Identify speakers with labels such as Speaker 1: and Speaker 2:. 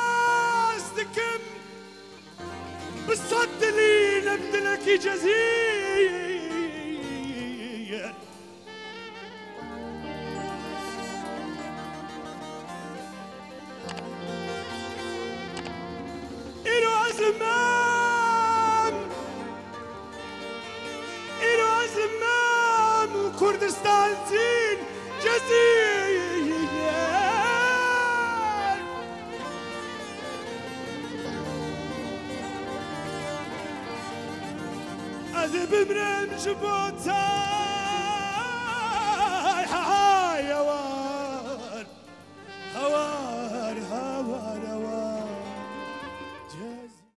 Speaker 1: اشتحاستكم بالصد لي نبذلك جزيل إلو عزمام وكردستان زين جزيل أذب مرم جبوتان